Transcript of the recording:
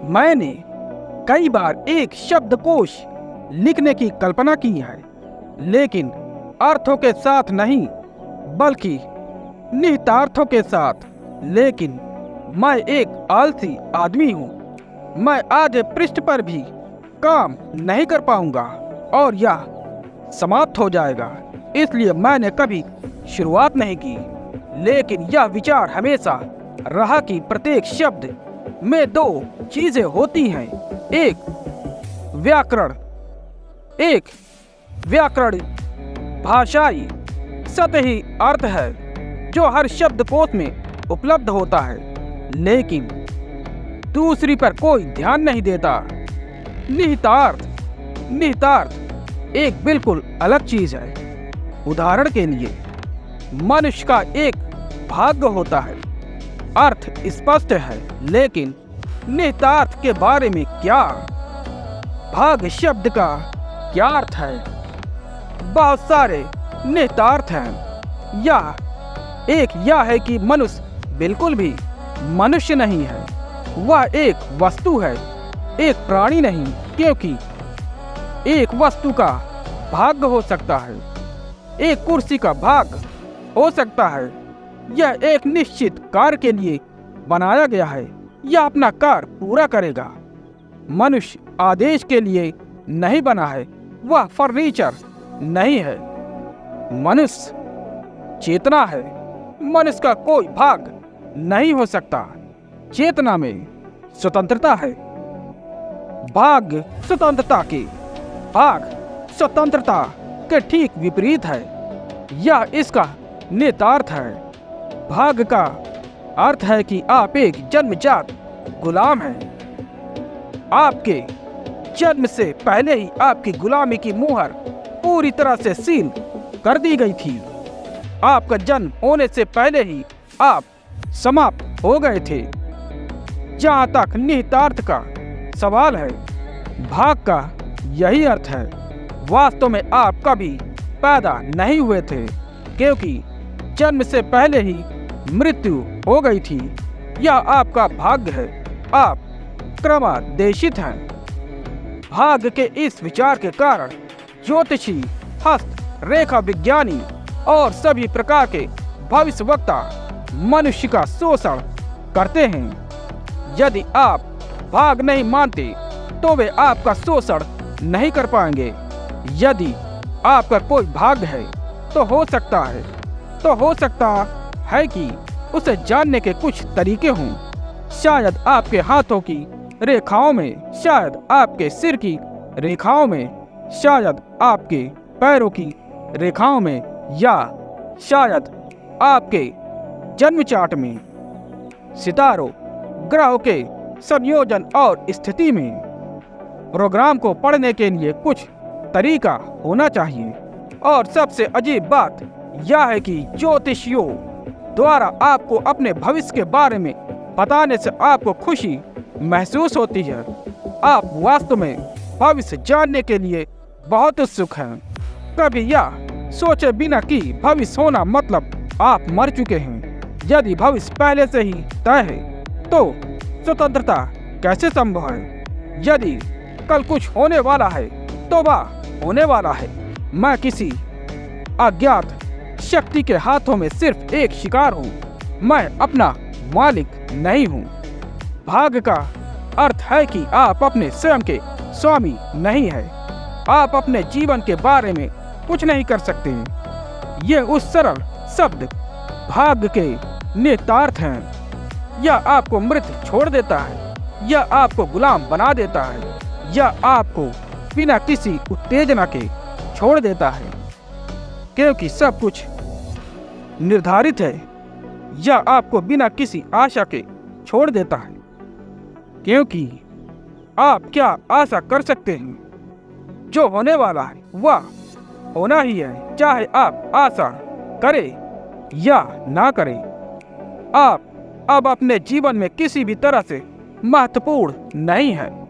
मैंने कई बार एक शब्दकोश लिखने की कल्पना की है, लेकिन अर्थों के साथ नहीं बल्कि निहितार्थों के साथ। लेकिन मैं एक आलसी आदमी हूँ। मैं आधे पृष्ठ पर भी काम नहीं कर पाऊंगा और यह समाप्त हो जाएगा। इसलिए मैंने कभी शुरुआत नहीं की। लेकिन यह विचार हमेशा रहा कि प्रत्येक शब्द में दो चीजें होती हैं। एक व्याकरण भाषाई सतही अर्थ है जो हर शब्दकोश में उपलब्ध होता है, लेकिन दूसरी पर कोई ध्यान नहीं देता। निहितार्थ एक बिल्कुल अलग चीज है। उदाहरण के लिए मनुष्य का एक भाग्य होता है। अर्थ स्पष्ट है, लेकिन निहितार्थ के बारे में क्या? भाग्य शब्द का क्या अर्थ है? बहुत सारे निहितार्थ हैं। यह है कि मनुष्य बिल्कुल भी मनुष्य नहीं है। वह एक वस्तु है, एक प्राणी नहीं, क्योंकि एक वस्तु का भाग्य हो सकता है, एक कुर्सी का भाग्य हो सकता है। यह एक निश्चित कार्य के लिए बनाया गया है। यह अपना कार्य पूरा करेगा। मनुष्य आदेश के लिए नहीं बना है। वह फर्नीचर नहीं है। मनुष्य चेतना है। मनुष्य का कोई भाग नहीं हो सकता। चेतना में स्वतंत्रता है। भाग स्वतंत्रता के ठीक विपरीत है। यह इसका निहितार्थ है। भाग का अर्थ है कि आप एक जन्मजात गुलाम हैं। आपके जन्म से पहले ही आपकी गुलामी की मुहर पूरी तरह से सील कर दी गई थी। आपका जन्म होने से पहले ही आप समाप्त हो गए थे। जहाँ तक निहितार्थ का सवाल है, भाग का यही अर्थ है। वास्तव में आप कभी पैदा नहीं हुए थे, क्योंकि जन्म से पहले ही मृत्यु हो गई थी। यह आपका भाग्य है। आप क्रमादेशित हैं। भाग्य के इस विचार के कारण ज्योतिषी, हस्त रेखा विज्ञानी और सभी प्रकार के भविष्यवक्ता मनुष्य का शोषण करते हैं। यदि आप भाग नहीं मानते तो वे आपका शोषण नहीं कर पाएंगे। यदि आपका कोई भाग्य है तो हो सकता है कि उसे जानने के कुछ तरीके हों। शायद आपके हाथों की रेखाओं में, शायद आपके सिर की रेखाओं में, शायद आपके पैरों की रेखाओं में, या शायद आपके जन्म चार्ट में सितारों, ग्रहों के संयोजन और स्थिति में। प्रोग्राम को पढ़ने के लिए कुछ तरीका होना चाहिए। और सबसे अजीब बात यह है कि ज्योतिषियों द्वारा आपको अपने भविष्य के बारे में बताने से आपको खुशी महसूस होती है। आप वास्तव में भविष्य जानने के लिए बहुत उत्सुक हैं। कभी यह सोचे बिना कि भविष्य होना मतलब आप मर चुके हैं। यदि भविष्य पहले से ही तय है तो स्वतंत्रता कैसे संभव है? यदि कल कुछ होने वाला है तो वह होने वाला है। मैं किसी अज्ञात शक्ति के हाथों में सिर्फ एक शिकार हूँ। मैं अपना मालिक नहीं हूँ। भाग्य का अर्थ है कि आप अपने स्वयं के स्वामी नहीं हैं। आप अपने जीवन के बारे में कुछ नहीं कर सकते। ये उस सरल शब्द भाग्य के निहितार्थ हैं। यह आपको मृत छोड़ देता है। यह आपको गुलाम बना देता है। यह आपको बिना किसी उत्तेजना के छोड़ देता है, क्योंकि सब कुछ निर्धारित है। यह आपको बिना किसी आशा के छोड़ देता है, क्योंकि आप क्या आशा कर सकते हैं? जो होने वाला है वह होना ही है, चाहे आप आशा करें या ना करें। आप अब अपने जीवन में किसी भी तरह से महत्वपूर्ण नहीं है।